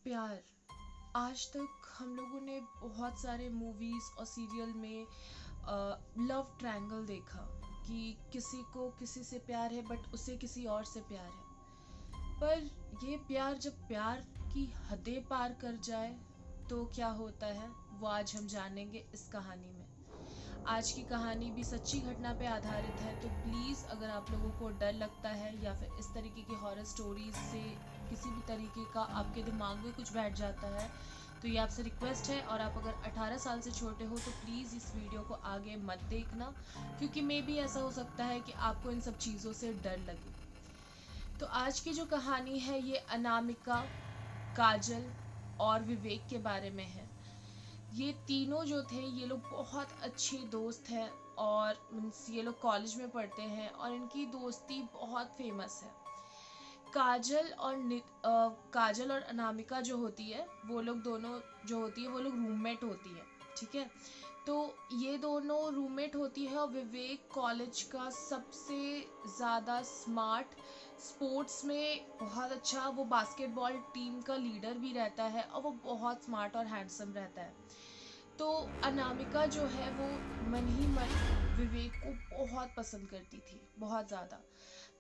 प्यार। आज तक हम लोगों ने बहुत सारे मूवीज़ और सीरियल में लव ट्रायंगल देखा कि किसी को किसी से प्यार है बट उसे किसी और से प्यार है। पर ये प्यार जब प्यार की हदें पार कर जाए तो क्या होता है, वो आज हम जानेंगे इस कहानी में। आज की कहानी भी सच्ची घटना पे आधारित है, तो प्लीज़ अगर आप लोगों को डर लगता है या फिर इस तरीके की हॉरर स्टोरीज से किसी भी तरीके का आपके दिमाग में कुछ बैठ जाता है, तो ये आपसे रिक्वेस्ट है। और आप अगर 18 साल से छोटे हो तो प्लीज़ इस वीडियो को आगे मत देखना, क्योंकि मे भी ऐसा हो सकता है कि आपको इन सब चीज़ों से डर लगे। तो आज की जो कहानी है ये अनामिका, काजल और विवेक के बारे में है। ये तीनों जो थे ये लोग बहुत अच्छे दोस्त हैं, और मीन्स ये लोग कॉलेज में पढ़ते हैं और इनकी दोस्ती बहुत फेमस है। काजल और अनामिका जो होती है, वो लोग दोनों जो होती है वो लोग रूममेट होती है। ठीक है, तो ये दोनों रूममेट होती है। और विवेक कॉलेज का सबसे ज़्यादा स्मार्ट, स्पोर्ट्स में बहुत अच्छा, वो बास्केटबॉल टीम का लीडर भी रहता है और वो बहुत स्मार्ट और हैंडसम रहता है। तो अनामिका जो है वो मन ही मन विवेक को बहुत पसंद करती थी, बहुत ज़्यादा।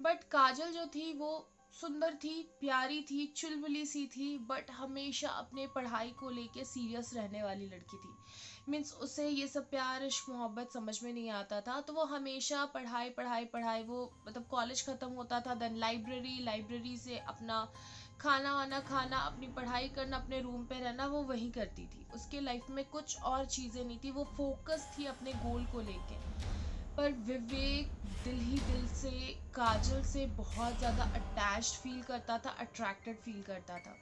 बट काजल जो थी वो सुंदर थी, प्यारी थी, चुलबुली सी थी, बट हमेशा अपने पढ़ाई को लेके सीरियस रहने वाली लड़की थी। मीन्स उसे ये सब प्यार इश्क मोहब्बत समझ में नहीं आता था, तो वो हमेशा पढ़ाई पढ़ाई पढ़ाई, वो मतलब कॉलेज ख़त्म होता था देन लाइब्रेरी, लाइब्रेरी से अपना खाना वाना खाना, अपनी पढ़ाई करना, अपने रूम पे रहना, वो वही करती थी। उसके लाइफ में कुछ और चीज़ें नहीं थी, वो फोकस थी अपने गोल को लेके। पर विवेक दिल ही दिल से काजल से बहुत ज़्यादा अटैच्ड फील करता था, अट्रैक्टेड फील करता था।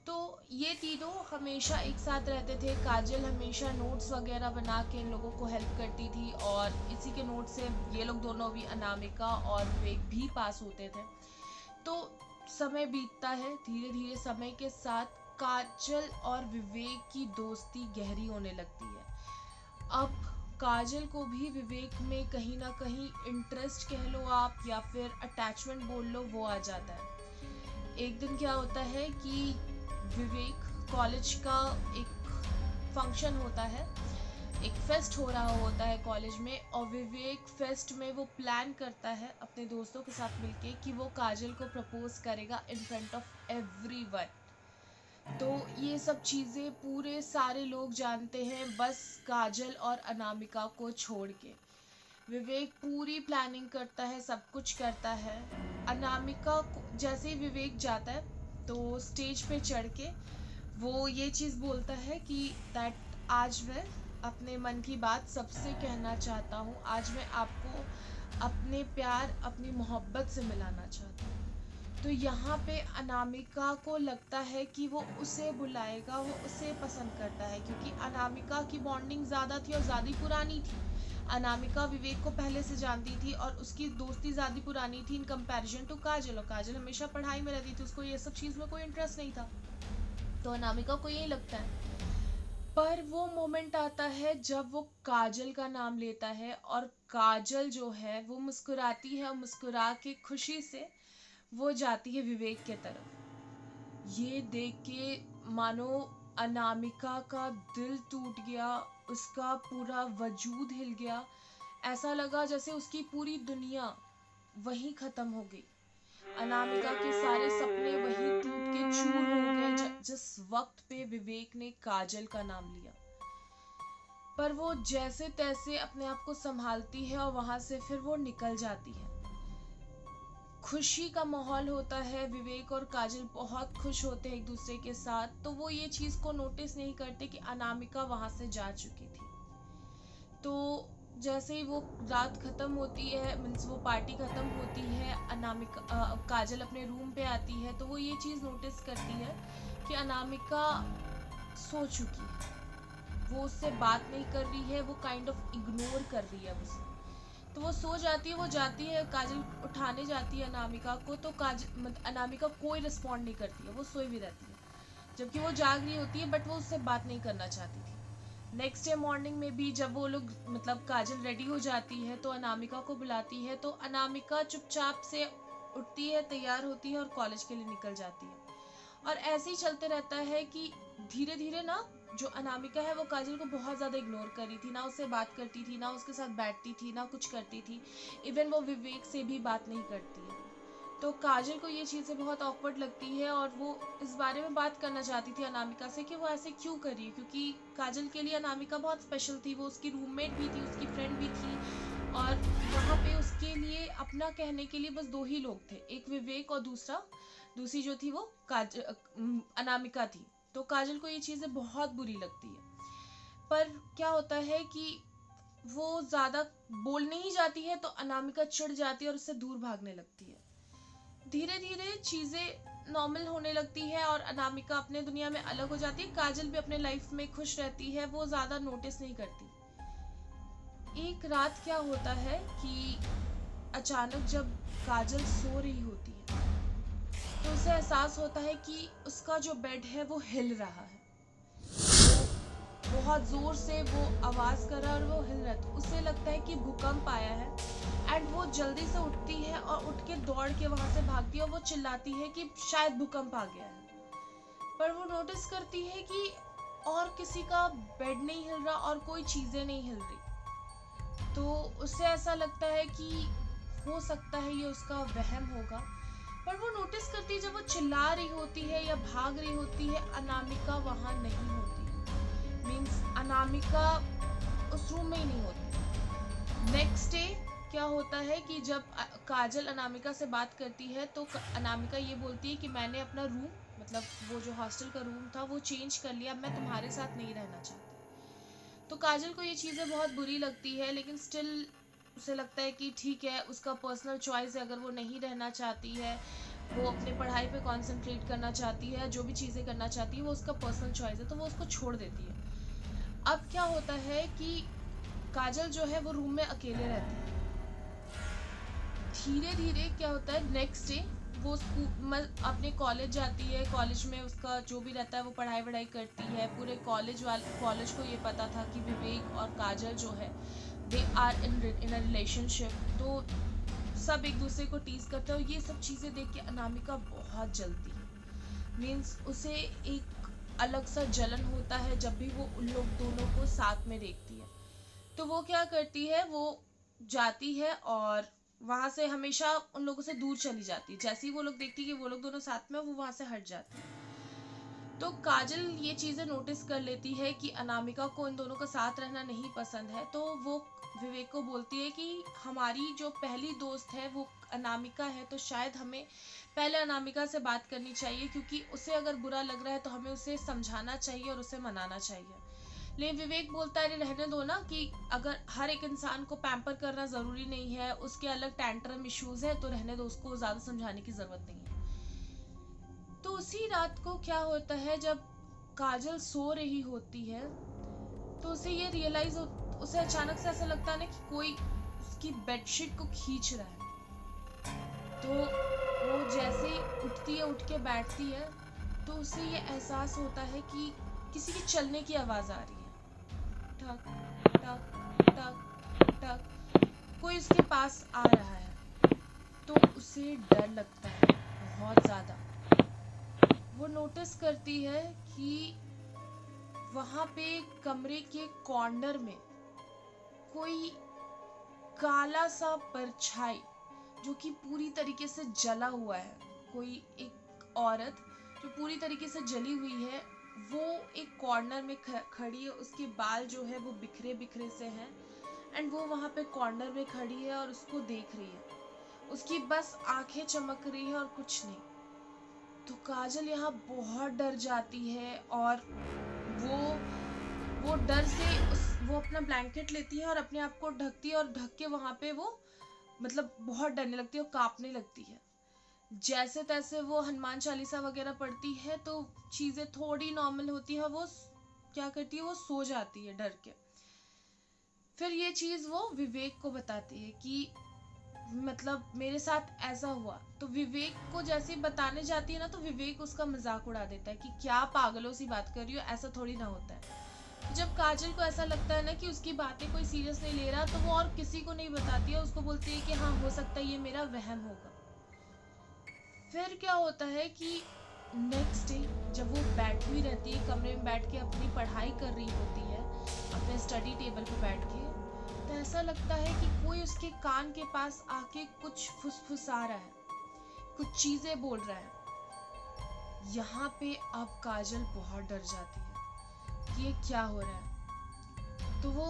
तो ये तीनों हमेशा एक साथ रहते थे। काजल हमेशा नोट्स वगैरह बना के इन लोगों को हेल्प करती थी, और इसी के नोट से ये लोग दोनों भी, अनामिका और विवेक भी पास होते थे। तो समय बीतता है, धीरे धीरे समय के साथ काजल और विवेक की दोस्ती गहरी होने लगती है। अब काजल को भी विवेक में कहीं ना कहीं इंटरेस्ट कह लो आप, या फिर अटैचमेंट बोल लो, वो आ जाता है। एक दिन क्या होता है कि विवेक कॉलेज का एक फंक्शन होता है, एक फेस्ट हो रहा होता है कॉलेज में, और विवेक फेस्ट में वो प्लान करता है अपने दोस्तों के साथ मिलके कि वो काजल को प्रपोज करेगा इन फ्रंट ऑफ एवरीवन। तो ये सब चीज़ें पूरे सारे लोग जानते हैं, बस काजल और अनामिका को छोड़ के। विवेक पूरी प्लानिंग करता है, सब कुछ करता है। अनामिका को जैसे ही विवेक जाता है तो स्टेज पे चढ़ के वो ये चीज़ बोलता है कि दैट आज मैं अपने मन की बात सबसे कहना चाहता हूँ, आज मैं आपको अपने प्यार, अपनी मोहब्बत से मिलाना चाहता हूँ। तो यहाँ पे अनामिका को लगता है कि वो उसे बुलाएगा, वो उसे पसंद करता है, क्योंकि अनामिका की बॉन्डिंग ज़्यादा थी और ज़्यादा पुरानी थी। अनामिका विवेक को पहले से जानती थी और उसकी दोस्ती ज़्यादा पुरानी थी इन कंपैरिजन टू काजल। और काजल हमेशा पढ़ाई में रहती थी, उसको ये सब चीज़ में कोई इंटरेस्ट नहीं था। तो अनामिका को यही लगता है। पर वो मोमेंट आता है जब वो काजल का नाम लेता है, और काजल जो है वो मुस्कुराती है, और मुस्कुरा के खुशी से वो जाती है विवेक के तरफ। ये देख के मानो अनामिका का दिल टूट गया, उसका पूरा वजूद हिल गया। ऐसा लगा जैसे उसकी पूरी दुनिया वहीं खत्म हो गई। अनामिका के सारे सपने वहीं टूट के चूर हो गए जिस वक्त पे विवेक ने काजल का नाम लिया। पर वो जैसे तैसे अपने आप को संभालती है और वहां से फिर वो निकल जाती है। खुशी का माहौल होता है, विवेक और काजल बहुत खुश होते हैं एक दूसरे के साथ। तो वो ये चीज़ को नोटिस नहीं करते कि अनामिका वहां से जा चुकी थी। तो जैसे ही वो रात खत्म होती है, मीन्स वो पार्टी खत्म होती है, काजल अपने रूम पे आती है, तो वो ये चीज़ नोटिस करती है कि अनामिका सो चुकी है। वो उससे बात नहीं कर रही है, वो काइंड ऑफ इग्नोर कर रही है उसे। तो वो सो जाती है, वो जाती है, काजल उठाने जाती है अनामिका को, तो अनामिका कोई रिस्पॉन्ड नहीं करती है, वो सोई भी रहती है, जबकि वो जाग रही होती है, बट वो उससे बात नहीं करना चाहती थी। नेक्स्ट डे मॉर्निंग में भी जब वो लोग काजल रेडी हो जाती है तो अनामिका को बुलाती है, तो अनामिका चुपचाप से उठती है, तैयार होती है और कॉलेज के लिए निकल जाती है। और ऐसे ही चलते रहता है कि धीरे धीरे ना जो अनामिका है वो काजल को बहुत ज़्यादा इग्नोर कर रही थी, ना उससे बात करती थी, ना उसके साथ बैठती थी, ना कुछ करती थी। इवन वो विवेक से भी बात नहीं करती है। तो काजल को ये चीज़ें बहुत ऑकवर्ड लगती है और वो इस बारे में बात करना चाहती थी अनामिका से कि वो ऐसे क्यों कर रही है, क्योंकि काजल के लिए अनामिका बहुत स्पेशल थी। वो उसकी रूममेट भी थी, उसकी फ्रेंड भी थी, और वहाँ पे उसके लिए अपना कहने के लिए बस दो ही लोग थे, एक विवेक और दूसरी जो थी वो अनामिका थी। तो काजल को ये चीज़ें बहुत बुरी लगती है। पर क्या होता है कि वो ज़्यादा बोलने ही जाती है तो अनामिका चिढ़ जाती है और उससे दूर भागने लगती है। धीरे धीरे चीज़ें नॉर्मल होने लगती है और अनामिका अपने दुनिया में अलग हो जाती है। काजल भी अपने लाइफ में खुश रहती है, वो ज़्यादा नोटिस नहीं करती। एक रात क्या होता है कि अचानक जब काजल सो रही होती है तो उसे एहसास होता है कि उसका जो बेड है वो हिल रहा है। बहुत जोर से वो आवाज कर रहा है और वो हिल रहा है, तो उसे लगता है कि भूकंप आया है। एंड वो जल्दी से उठती है और उठ के दौड़ के वहां से भागती है और वो चिल्लाती है कि शायद भूकंप आ गया है। पर वो नोटिस करती है कि और किसी का बेड नहीं हिल रहा और कोई चीजें नहीं हिल रही। तो उसे ऐसा लगता है कि हो सकता है ये उसका वहम होगा। पर वो नोटिस करती है जब वो चिल्ला रही होती है या भाग रही होती है, अनामिका वहां नहीं होती। मीन्स अनामिका उस रूम में ही नहीं होती। नेक्स्ट डे क्या होता है कि जब काजल अनामिका से बात करती है तो अनामिका ये बोलती है कि मैंने अपना रूम, मतलब वो जो हॉस्टल का रूम था वो चेंज कर लिया, मैं तुम्हारे साथ नहीं रहना चाहती। तो काजल को ये चीज़ें बहुत बुरी लगती है, लेकिन स्टिल उसे लगता है कि ठीक है, उसका पर्सनल चॉइस है। अगर वो नहीं रहना चाहती है, वो अपने पढ़ाई पे कंसंट्रेट करना चाहती है, जो भी चीज़ें करना चाहती है वो उसका पर्सनल चॉइस है, तो वो उसको छोड़ देती है। अब क्या होता है कि काजल जो है वो रूम में अकेले रहती है। धीरे धीरे क्या होता है, नेक्स्ट डे वो अपने कॉलेज जाती है। कॉलेज में उसका जो भी रहता है वो पढ़ाई वढ़ाई करती है। पूरे कॉलेज को ये पता था कि विवेक और काजल जो है they are in a relationship. तो सब एक दूसरे को टीज करते हैं और ये सब चीज़ें देख के अनामिका बहुत जलती है। मीन्स उसे एक अलग सा जलन होता है जब भी वो उन लोग दोनों को साथ में देखती है। तो वो क्या करती है, वो जाती है और वहां से हमेशा उन लोगों से दूर चली जाती है। जैसे ही वो लोग देखती है कि वो लोग दोनों साथ में, वो वहां से हट जाती है। तो काजल ये चीजें नोटिस कर लेती है कि अनामिका को इन दोनों का साथ रहना नहीं पसंद है। तो वो विवेक को बोलती है कि हमारी जो पहली दोस्त है वो अनामिका है, तो शायद हमें पहले अनामिका से बात करनी चाहिए, क्योंकि उसे अगर बुरा लग रहा है तो हमें उसे समझाना चाहिए और उसे मनाना चाहिए। लेकिन विवेक बोलता है रहने दो ना, कि अगर हर एक इंसान को पैम्पर करना ज़रूरी नहीं है, उसके अलग टैंट्रम इश्यूज है, तो रहने दो, उसको ज़्यादा समझाने की ज़रूरत नहीं है। तो उसी रात को क्या होता है, जब काजल सो रही होती है तो उसे ये रियलाइज उसे अचानक से ऐसा लगता है ना कि कोई उसकी बेडशीट को खींच रहा है। तो वो जैसे उठती है, उठ के बैठती है, तो उसे ये एहसास होता है कि किसी के चलने की आवाज़ आ रही है। ठक ठक ठक ठक, कोई उसके पास आ रहा है। तो उसे डर लगता है बहुत ज़्यादा। वो नोटिस करती है कि वहाँ पे कमरे के कॉर्नर में कोई काला सा परछाई, जो कि पूरी तरीके से जला हुआ है, कोई एक औरत जो पूरी तरीके से जली हुई है, वो एक कॉर्नर में खड़ी है। उसके बाल जो है वो बिखरे बिखरे से हैं एंड वो वहाँ पे कॉर्नर में खड़ी है और उसको देख रही है। उसकी बस आंखें चमक रही है और कुछ नहीं। तो काजल यहाँ बहुत डर जाती है और वो डर से वो अपना ब्लैंकेट लेती है और अपने आप को ढकती है और ढक के वहाँ पे वो मतलब बहुत डरने लगती है और कांपने लगती है। जैसे तैसे वो हनुमान चालीसा वगैरह पढ़ती है तो चीज़ें थोड़ी नॉर्मल होती है। वो क्या करती है, वो सो जाती है डर के। फिर ये चीज़ वो विवेक को बताती है कि मतलब मेरे साथ ऐसा हुआ। तो विवेक को जैसे ही बताने जाती है ना, तो विवेक उसका मजाक उड़ा देता है कि क्या पागलों सी बात कर रही हो, ऐसा थोड़ी ना होता है। जब काजल को ऐसा लगता है ना कि उसकी बातें कोई सीरियस नहीं ले रहा, तो वो और किसी को नहीं बताती है। उसको बोलती है कि हाँ, हो सकता है ये मेरा वहम होगा। फिर क्या होता है कि नेक्स्ट डे जब वो बैठी हुई रहती है कमरे में, बैठ के अपनी पढ़ाई कर रही होती है अपने स्टडी टेबल पे बैठ के, तो ऐसा लगता है कि कोई उसके कान के पास आके कुछ फुसफुसा रहा है, कुछ चीजें बोल रहा है। यहाँ पे अब काजल बहुत डर जाती है कि ये क्या हो रहा है। तो वो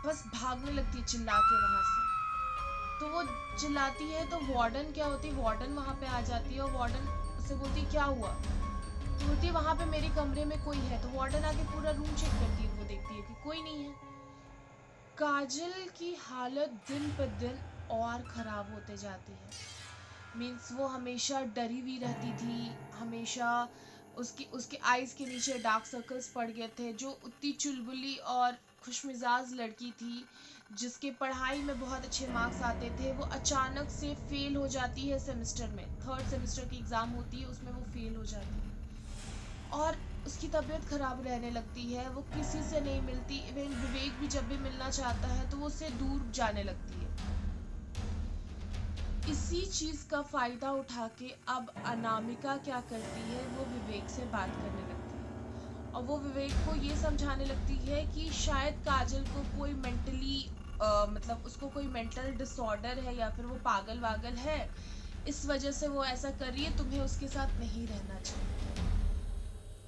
बस भागने लगती है चिल्ला के वहां से। तो वो चिल्लाती है तो वार्डन क्या होती है, वार्डन वहां पे आ जाती है और वार्डन उससे बोलती है क्या हुआ। तो बोलती है वहां पे मेरे कमरे में कोई है। तो वार्डन आके पूरा रूम चेक करती है, वो देखती है कि कोई नहीं है। काजल की हालत दिन पर दिन और खराब होते जाती है। मीन्स वो हमेशा डरी हुई रहती थी, हमेशा उसकी उसके आईज के नीचे डार्क सर्कल्स पड़ गए थे। जो उतनी चुलबुली और खुशमिजाज लड़की थी, जिसके पढ़ाई में बहुत अच्छे मार्क्स आते थे, वो अचानक से फेल हो जाती है सेमेस्टर में। थर्ड सेमेस्टर की एग्ज़ाम होती है, उसमें वो फेल हो जाती है और उसकी तबीयत खराब रहने लगती है। वो किसी से नहीं मिलती, इवन विवेक भी जब भी मिलना चाहता है तो वो उससे दूर जाने लगती है। इसी चीज का फायदा उठा के अब अनामिका क्या करती है, वो विवेक से बात करने लगती है और वो विवेक को ये समझाने लगती है कि शायद काजल को कोई मेंटली मतलब उसको कोई मेंटल डिसऑर्डर है या फिर वो पागल वागल है, इस वजह से वो ऐसा कर रही है, तुम्हें उसके साथ नहीं रहना चाहिए।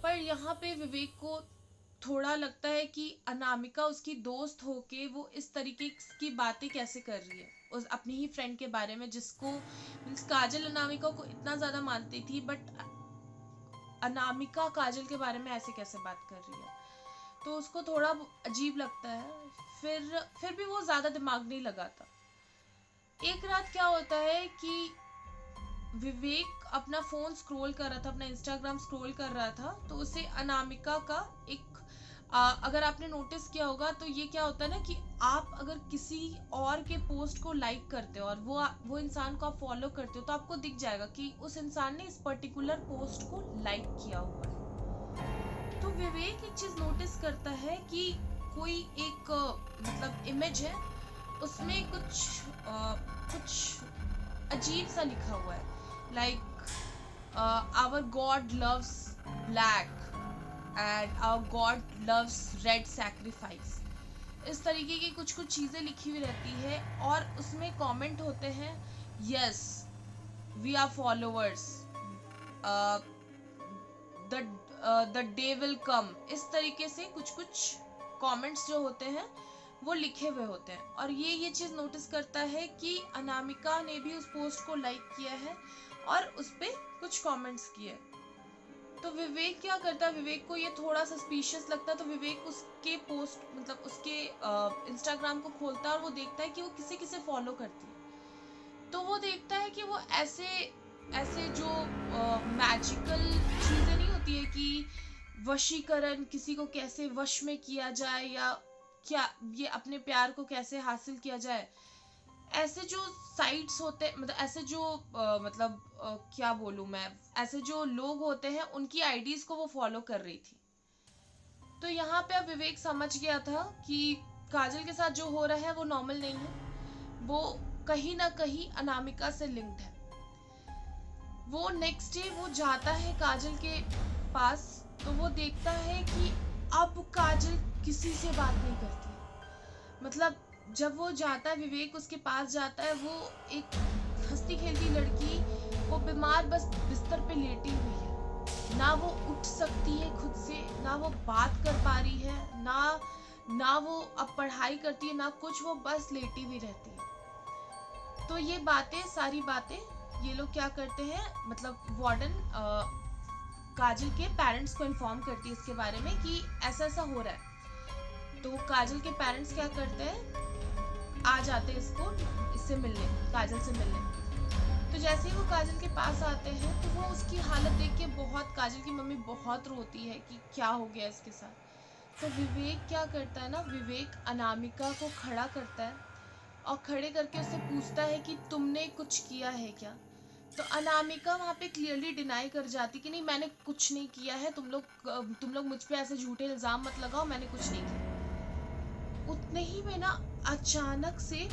पर यहाँ पे विवेक को थोड़ा लगता है कि अनामिका उसकी दोस्त होके वो इस तरीके की बातें कैसे कर रही है उस अपनी ही फ्रेंड के बारे में, जिसको मीन्स काजल अनामिका को इतना ज्यादा मानती थी, बट अनामिका काजल के बारे में ऐसे कैसे बात कर रही है। तो उसको थोड़ा अजीब लगता है। फिर भी वो ज्यादा दिमाग नहीं लगाता। एक रात क्या होता है कि विवेक अपना फोन स्क्रॉल कर रहा था, अपना इंस्टाग्राम स्क्रॉल कर रहा था, तो उसे अनामिका का एक अगर आपने नोटिस किया होगा तो ये क्या होता है ना कि आप अगर किसी और के पोस्ट को लाइक करते हो और वो इंसान को आप फॉलो करते हो, तो आपको दिख जाएगा कि उस इंसान ने इस पर्टिकुलर पोस्ट को लाइक किया हुआ है। तो विवेक एक चीज नोटिस करता है कि कोई एक मतलब इमेज है, उसमें कुछ अजीब सा लिखा हुआ है, like our god loves black and our god loves red sacrifice। इस तरीके की कुछ कुछ चीजें लिखी हुई रहती है और उसमें कमेंट होते हैं, yes we are followers, the day will come। इस तरीके से कुछ कुछ कमेंट्स जो होते हैं वो लिखे हुए होते हैं और ये चीज नोटिस करता है कि अनामिका ने भी उस पोस्ट को लाइक किया है और उस पे कुछ कमेंट्स किए। तो विवेक क्या करता है, विवेक को ये थोड़ा सस्पिशियस लगता है, तो विवेक उसके पोस्ट मतलब उसके इंस्टाग्राम को खोलता है और वो देखता है कि वो किसे किसे फॉलो करती है। तो वो देखता है कि वो ऐसे ऐसे जो मैजिकल चीजें नहीं होती है कि वशीकरण, किसी को कैसे वश में किया जाए या क्या ये अपने प्यार को कैसे हासिल किया जाए, ऐसे जो साइट्स होते मतलब ऐसे जो क्या बोलूं मैं, ऐसे जो लोग होते हैं उनकी आईडीज को वो फॉलो कर रही थी। तो यहाँ पे अब विवेक समझ गया था कि काजल के साथ जो हो रहा है वो नॉर्मल नहीं है, वो कहीं ना कहीं अनामिका से लिंक्ड है। वो नेक्स्ट डे वो जाता है काजल के पास, तो वो देखता है कि अब काजल किसी से बात नहीं करती। मतलब जब वो जाता है, विवेक उसके पास जाता है, वो एक हंसती खेलती लड़की, वो बीमार बस बिस्तर पे लेटी हुई है, ना वो उठ सकती है खुद से, ना वो बात कर पा रही है, ना वो अब पढ़ाई करती है, ना कुछ, वो बस लेटी हुई रहती है। तो ये बातें सारी बातें ये लोग क्या करते हैं, मतलब वार्डन काजल के पेरेंट्स को इन्फॉर्म करती है इसके बारे में कि ऐसा ऐसा हो रहा है। तो काजल के पेरेंट्स क्या करते हैं, आ जाते हैं इससे मिलने, काजल से मिलने। तो जैसे ही वो काजल के पास आते हैं तो वो उसकी हालत देख के बहुत, काजल की मम्मी बहुत रोती है कि क्या हो गया इसके साथ। तो विवेक क्या करता है ना, विवेक अनामिका को खड़ा करता है और खड़े करके उससे पूछता है कि तुमने कुछ किया है क्या। तो अनामिका वहाँ पे क्लियरली डिनाई कर जाती कि नहीं मैंने कुछ नहीं किया है, तुम लोग मुझ पे ऐसे झूठे इल्जाम मत लगाओ, मैंने कुछ नहीं किया। उतने ही में ना अचानक से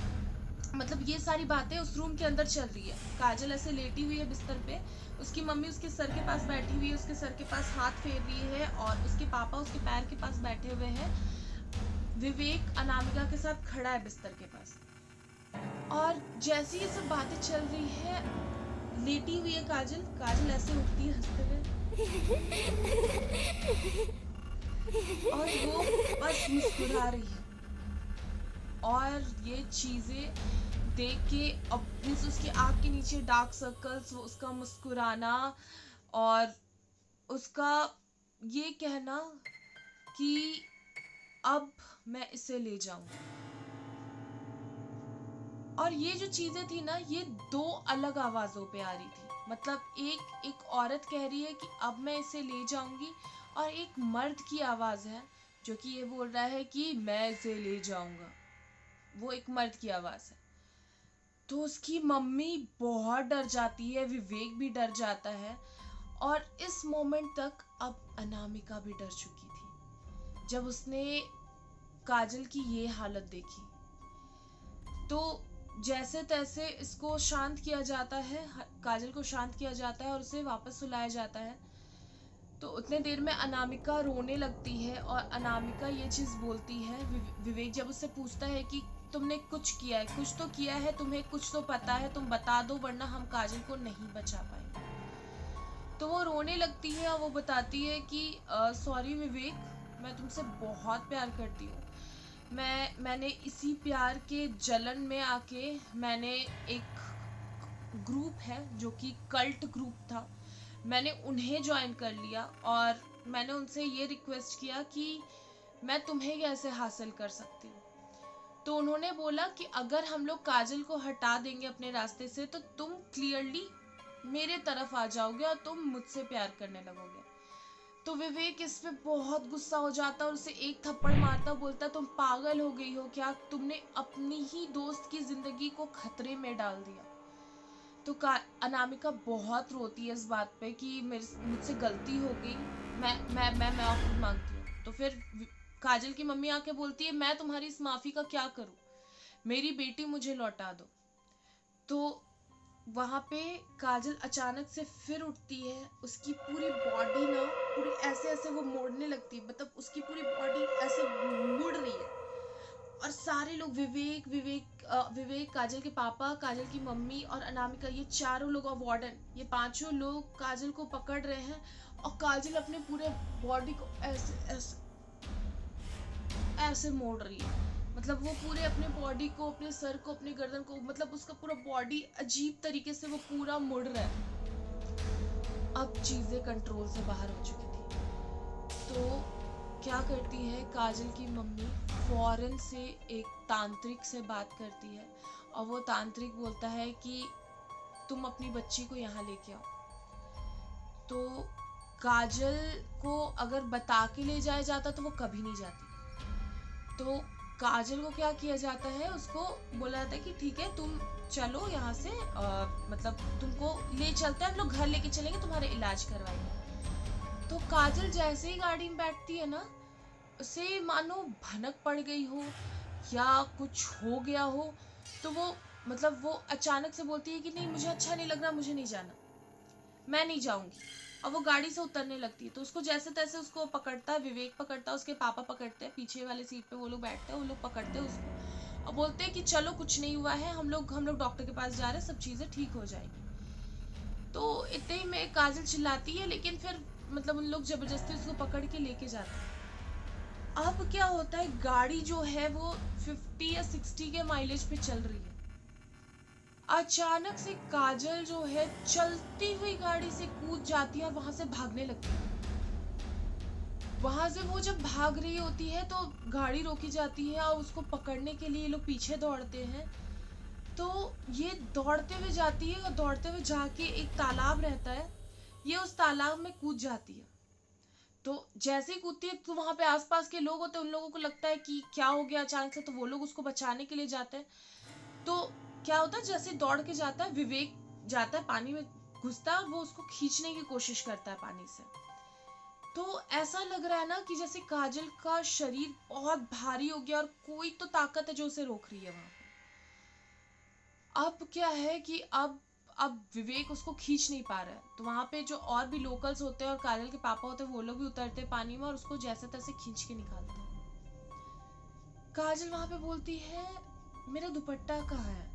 मतलब ये सारी बातें उस रूम के अंदर चल रही है। काजल ऐसे लेटी हुई है बिस्तर पे, उसकी मम्मी उसके सर के पास बैठी हुई है, उसके सर के पास हाथ फेर रही है, और उसके पापा उसके पैर के पास बैठे हुए हैं। विवेक अनामिका के साथ खड़ा है बिस्तर के पास। और जैसे ये सब बातें चल रही है, लेटी हुई है काजल, काजल ऐसे उठती है हंसते हुए, और वो बस मुस्कुरा रही है। और ये चीजें देख के अब मीन्स उसकी आँख के नीचे डार्क सर्कल्स, वो उसका मुस्कुराना, और उसका ये कहना कि अब मैं इसे ले जाऊं। और ये जो चीजें थी ना, ये दो अलग आवाजों पे आ रही थी। मतलब एक औरत कह रही है कि अब मैं इसे ले जाऊंगी, और एक मर्द की आवाज है जो कि ये बोल रहा है कि मैं इसे ले जाऊंगा। वो एक मर्द की आवाज है। तो उसकी मम्मी बहुत डर जाती है, विवेक भी डर जाता है। और इस मोमेंट तक अब अनामिका भी डर चुकी थी जब उसने काजल की ये हालत देखी। तो जैसे तैसे इसको शांत किया जाता है, काजल को शांत किया जाता है और उसे वापस सुलाया जाता है। तो उतने देर में अनामिका रोने लगती है, और अनामिका ये चीज़ बोलती है, विवेक जब उससे पूछता है कि तुमने कुछ किया है, कुछ तो किया है, तुम्हें कुछ तो पता है, तुम बता दो वरना हम काजल को नहीं बचा पाएंगे। तो वो रोने लगती है और वो बताती है कि सॉरी विवेक, मैं तुमसे बहुत प्यार करती हूँ। मैंने इसी प्यार के जलन में आके मैंने एक ग्रुप है जो कि कल्ट ग्रुप था, मैंने उन्हें ज्वाइन कर लिया, और मैंने उनसे ये रिक्वेस्ट किया कि मैं तुम्हें कैसे हासिल कर सकती हूँ। तो उन्होंने बोला कि अगर हम लोग काजल को हटा देंगे अपने रास्ते से तो तुम क्लियरली मेरे तरफ आ जाओगे और तुम मुझसे प्यार करने लगोगे। तो विवेक इस पे बहुत गुस्सा हो जाता और उसे एक थप्पड़ मारता, बोलता तुम पागल हो गई हो क्या, तुमने अपनी ही दोस्त की जिंदगी को खतरे में डाल दिया। तो अनामिका बहुत रोती है इस बात पे कि मेरे मुझसे गलती हो गई, मैं माफी मांगती हूँ। तो फिर काजल की मम्मी आके बोलती है मैं तुम्हारी इस माफी का क्या करूँ, मेरी बेटी मुझे लौटा दो। तो वहां पे काजल अचानक से फिर उठती है, उसकी पूरी बॉडी ना पूरी ऐसे ऐसे वो मोड़ने लगती है, मतलब उसकी पूरी बॉडी ऐसे मुड़ रही है। और सारे लोग विवेक, काजल के पापा, काजल की मम्मी और अनामिका, ये चारों लोग और वार्डन, ये पांचों लोग काजल को पकड़ रहे हैं। और काजल अपने पूरे बॉडी को ऐसे ऐसे ऐसे मोड़ रही है। मतलब वो पूरे अपने बॉडी को, अपने सर को, अपने गर्दन को, मतलब उसका पूरा बॉडी अजीब तरीके से वो पूरा मुड़ रहा है। अब चीजें कंट्रोल से बाहर हो चुकी थी। तो क्या करती है काजल की मम्मी, फौरन से एक तांत्रिक से बात करती है, और वो तांत्रिक बोलता है कि तुम अपनी बच्ची को यहाँ लेके आओ। तो काजल को अगर बता के ले जाया जाता तो वो कभी नहीं जाती। तो काजल को क्या किया जाता है, उसको बोला जाता है कि ठीक है तुम चलो यहाँ से, मतलब तुमको ले चलते हैं, हम लोग घर लेके चलेंगे, तुम्हारे इलाज करवाएंगे। तो काजल जैसे ही गाड़ी में बैठती है ना, उसे मानो भनक पड़ गई हो या कुछ हो गया हो। तो वो मतलब वो अचानक से बोलती है कि नहीं मुझे अच्छा नहीं लग रहा, मुझे नहीं जाना, मैं नहीं जाऊंगी। और वो गाड़ी से उतरने लगती है। तो उसको जैसे तैसे उसको पकड़ता है, विवेक पकड़ता है, उसके पापा पकड़ते हैं, पीछे वाले सीट पे वो लोग बैठते हैं, वो लोग पकड़ते हैं उसको और बोलते हैं कि चलो कुछ नहीं हुआ है, हम लोग डॉक्टर के पास जा रहे हैं, सब चीजें ठीक हो जाएगी। तो इतने ही में काजल चिल्लाती है, लेकिन फिर मतलब उन लोग जबरदस्ती उसको पकड़ के लेके जाते हैं। अब क्या होता है, गाड़ी जो है वो 50 या 60 के माइलेज पे चल रही है। अचानक से काजल जो है चलती हुई गाड़ी से कूद जाती है और वहां से भागने लगती है। वहां से वो जब भाग रही होती है तो गाड़ी रोकी जाती है और उसको पकड़ने के लिए ये लोग पीछे दौड़ते हैं। तो ये दौड़ते हुए जाती है और दौड़ते हुए जाके एक तालाब रहता है, ये उस तालाब में कूद जाती है। तो जैसे ही कूदती है तो वहां पे आसपास के लोग होते हैं, उन लोगों को लगता है कि क्या हो गया अचानक से, तो वो लोग उसको बचाने के लिए जाते हैं। तो क्या होता है, जैसे दौड़ के जाता है, विवेक जाता है पानी में, घुसता है और वो उसको खींचने की कोशिश करता है पानी से। तो ऐसा लग रहा है ना कि जैसे काजल का शरीर बहुत भारी हो गया और कोई तो ताकत है जो उसे रोक रही है वहां पे। अब क्या है कि अब विवेक उसको खींच नहीं पा रहा है, तो वहां पे जो और भी लोकल्स होते हैं और काजल के पापा होते हैं वो लोग भी उतरते हैं पानी में और उसको जैसे तैसे खींच के निकालते हैं। काजल वहां पे बोलती है मेरा दुपट्टा कहाँ है,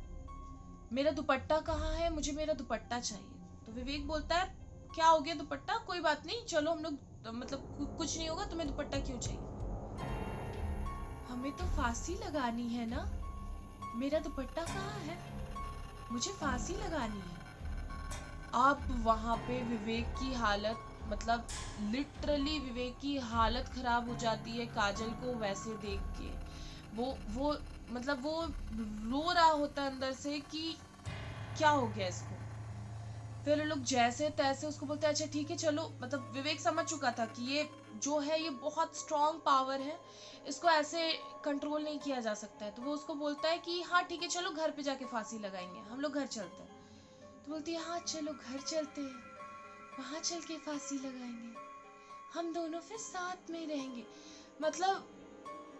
मेरा दुपट्टा कहाँ है, मुझे मेरा दुपट्टा चाहिए। तो विवेक बोलता है क्या हो गया दुपट्टा, कोई बात नहीं, चलो हम लोग मतलब कुछ नहीं होगा, तुम्हें दुपट्टा क्यों चाहिए, हमें तो फांसी लगानी है ना, मेरा दुपट्टा कहाँ है, मुझे फांसी लगानी है। अब वहां पे विवेक की हालत, मतलब लिटरली विवेक की हालत खराब हो जाती है काजल को वैसे देख के। वो मतलब वो रो रहा होता है अंदर से कि क्या हो गया इसको। फिर लोग जैसे तैसे उसको बोलते हैं अच्छा ठीक है चलो, मतलब विवेक समझ चुका था कि ये जो है ये बहुत स्ट्रॉन्ग पावर है, इसको ऐसे कंट्रोल नहीं किया जा सकता है। तो वो उसको बोलता है कि हाँ ठीक है चलो घर पे जाके फांसी लगाएंगे, हम लोग घर चलते हैं। तो बोलती है हाँ चलो घर चलते हैं, वहां चल के फांसी लगाएंगे, हम दोनों फिर साथ में रहेंगे। मतलब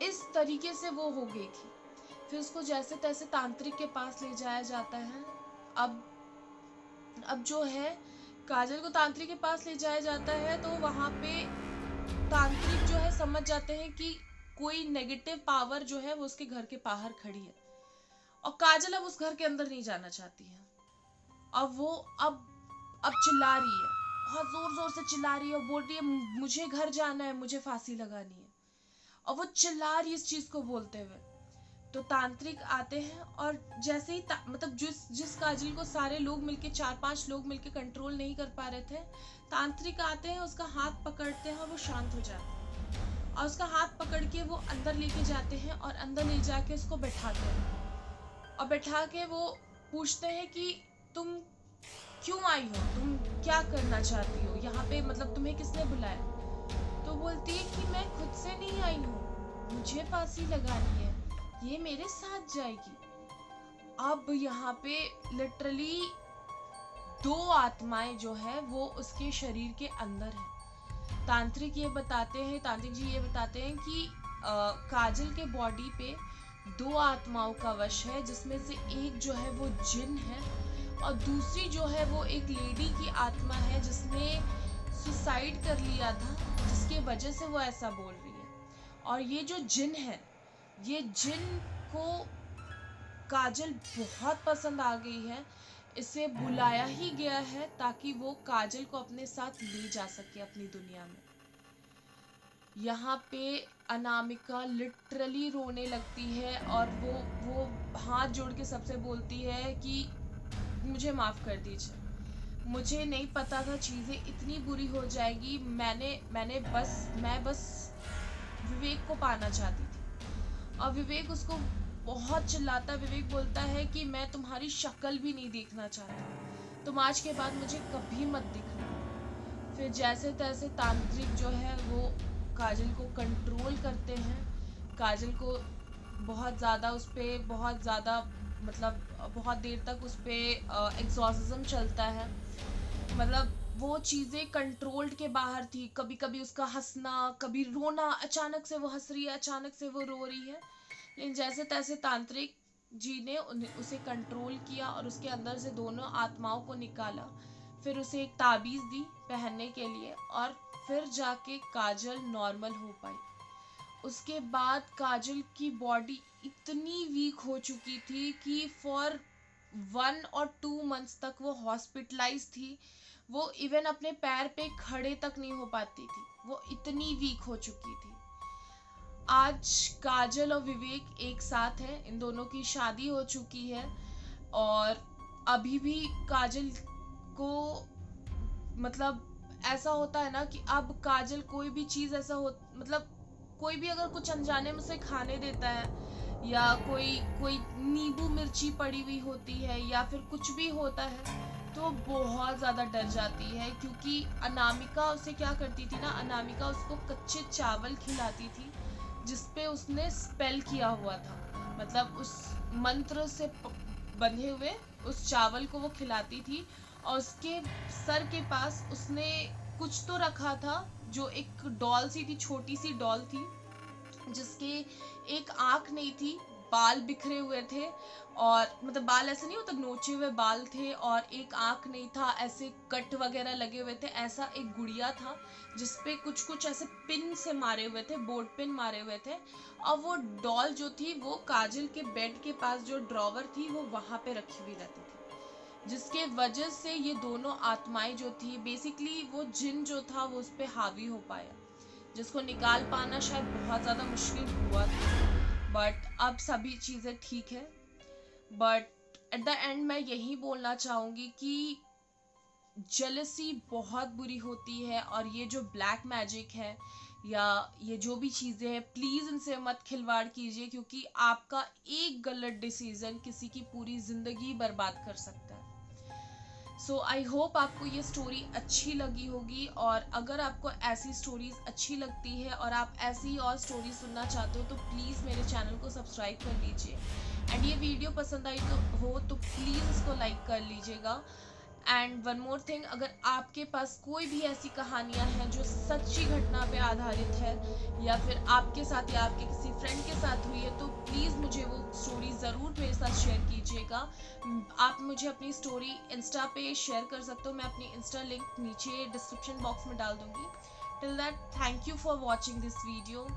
इस तरीके से वो हो गई थी। फिर उसको जैसे तैसे तांत्रिक के पास ले जाया जाता है। अब अब जो है काजल को तांत्रिक के पास ले जाया जाता है, तो वहां पे तांत्रिक जो है समझ जाते हैं कि कोई नेगेटिव पावर जो है वो उसके घर के बाहर खड़ी है और काजल अब उस घर के अंदर नहीं जाना चाहती है। अब वो अब चिल्ला रही है, बहुत जोर जोर से चिल्ला रही है और बोल रही है मुझे घर जाना है, मुझे फांसी लगानी है। और वो चिल्ला रही है इस चीज को बोलते हुए। तो तांत्रिक आते हैं और जैसे ही मतलब जिस जिस काजल को सारे लोग मिलके 4-5 लोग मिलके कंट्रोल नहीं कर पा रहे थे, तांत्रिक आते हैं, उसका हाथ पकड़ते हैं और वो शांत हो जाता है। और उसका हाथ पकड़ के वो अंदर लेके जाते हैं और अंदर ले जाके उसको बैठाते हैं और बैठा के वो पूछते हैं कि तुम क्यों आई हो, तुम क्या करना चाहती हो यहाँ पे, मतलब तुम्हें किसने बुलाया। तो बोलती है कि मैं खुद से नहीं आई हूँ, मुझे फांसी लगानी है, ये मेरे साथ जाएगी। अब यहाँ पे लिटरली 2 आत्माएं जो है वो उसके शरीर के अंदर है। तांत्रिक जी ये बताते हैं कि काजल के बॉडी पे 2 आत्माओं का वश है, जिसमें से एक जो है वो जिन है और दूसरी जो है वो एक लेडी की आत्मा है जिसने सुसाइड कर लिया था, जिसके वजह से वो ऐसा बोल रही है। और ये जो जिन है, ये जिन को काजल बहुत पसंद आ गई है, इसे बुलाया ही गया है ताकि वो काजल को अपने साथ ले जा सके अपनी दुनिया में। यहाँ पे अनामिका लिटरली रोने लगती है और वो हाथ जोड़ के सबसे बोलती है कि मुझे माफ़ कर दीजिए, मुझे नहीं पता था चीज़ें इतनी बुरी हो जाएगी, मैं बस विवेक को पाना चाहती थी। और विवेक उसको बहुत चिल्लाता है, विवेक बोलता है कि मैं तुम्हारी शक्ल भी नहीं देखना चाहता, तुम आज के बाद मुझे कभी मत दिखना। फिर जैसे तैसे तांत्रिक जो है वो काजल को कंट्रोल करते हैं, काजल को बहुत ज़्यादा उस पर बहुत ज़्यादा मतलब बहुत देर तक उस पर एग्जॉर्सिज्म चलता है। मतलब वो चीज़ें कंट्रोल्ड के बाहर थी, कभी कभी उसका हंसना, कभी रोना, अचानक से वो हंस रही है, अचानक से वो रो रही है। लेकिन जैसे तैसे तांत्रिक जी ने उसे कंट्रोल किया और उसके अंदर से दोनों आत्माओं को निकाला। फिर उसे एक ताबीज़ दी पहनने के लिए और फिर जाके काजल नॉर्मल हो पाई। उसके बाद काजल की बॉडी इतनी वीक हो चुकी थी कि फॉर 1 और 2 मंथ्स तक वो हॉस्पिटलाइज थी। वो इवन अपने पैर पे खड़े तक नहीं हो पाती थी, वो इतनी वीक हो चुकी थी। आज काजल और विवेक एक साथ हैं, इन दोनों की शादी हो चुकी है और अभी भी काजल को मतलब ऐसा होता है ना कि अब काजल कोई भी चीज़ ऐसा हो, मतलब कोई भी अगर कुछ अनजाने में उसे खाने देता है या कोई कोई नींबू मिर्ची पड़ी हुई होती है या फिर कुछ भी होता है तो बहुत ज़्यादा डर जाती है। क्योंकि अनामिका उसे क्या करती थी ना, अनामिका उसको कच्चे चावल खिलाती थी जिसपे उसने स्पेल किया हुआ था, मतलब उस मंत्र से बंधे हुए उस चावल को वो खिलाती थी। और उसके सर के पास उसने कुछ तो रखा था जो एक डॉल सी थी, छोटी सी डॉल थी जिसके एक आंख नहीं थी, बाल बिखरे हुए थे, और मतलब बाल ऐसे नहीं होता, नोचे हुए बाल थे, और एक आंख नहीं था, ऐसे कट वगैरह लगे हुए थे। ऐसा एक गुड़िया था जिसपे कुछ कुछ ऐसे पिन से मारे हुए थे, बोर्ड पिन मारे हुए थे। और वो डॉल जो थी वो काजल के बेड के पास जो ड्रॉवर थी वो वहां पे रखी हुई रहती थी, जिसके वजह से ये दोनों आत्माएं जो थी, बेसिकली वो जिन जो था वो उस पर हावी हो पाया, जिसको निकाल पाना शायद बहुत ज़्यादा मुश्किल हुआ था। बट अब सभी चीज़ें ठीक है। बट एट द एंड मैं यही बोलना चाहूँगी कि जेलसी बहुत बुरी होती है, और ये जो ब्लैक मैजिक है या ये जो भी चीज़ें हैं, प्लीज़ इनसे मत खिलवाड़ कीजिए, क्योंकि आपका एक गलत डिसीज़न किसी की पूरी ज़िंदगी बर्बाद कर सकता है। सो आई होप आपको ये स्टोरी अच्छी लगी होगी, और अगर आपको ऐसी स्टोरीज अच्छी लगती है और आप ऐसी और स्टोरी सुनना चाहते हो तो प्लीज़ मेरे चैनल को सब्सक्राइब कर लीजिए। एंड ये वीडियो पसंद आई तो प्लीज़ इसको लाइक कर लीजिएगा। एंड वन मोर थिंग, अगर आपके पास कोई भी ऐसी कहानियाँ हैं जो सच्ची घटना पे आधारित है, या फिर आपके साथ या आपके किसी फ्रेंड के साथ हुई है, तो प्लीज़ मुझे वो स्टोरी ज़रूर मेरे साथ शेयर कीजिएगा। आप मुझे अपनी स्टोरी इंस्टा पे शेयर कर सकते हो, मैं अपनी इंस्टा लिंक नीचे डिस्क्रिप्शन बॉक्स में डाल दूँगी। Till that, thank you for watching this video.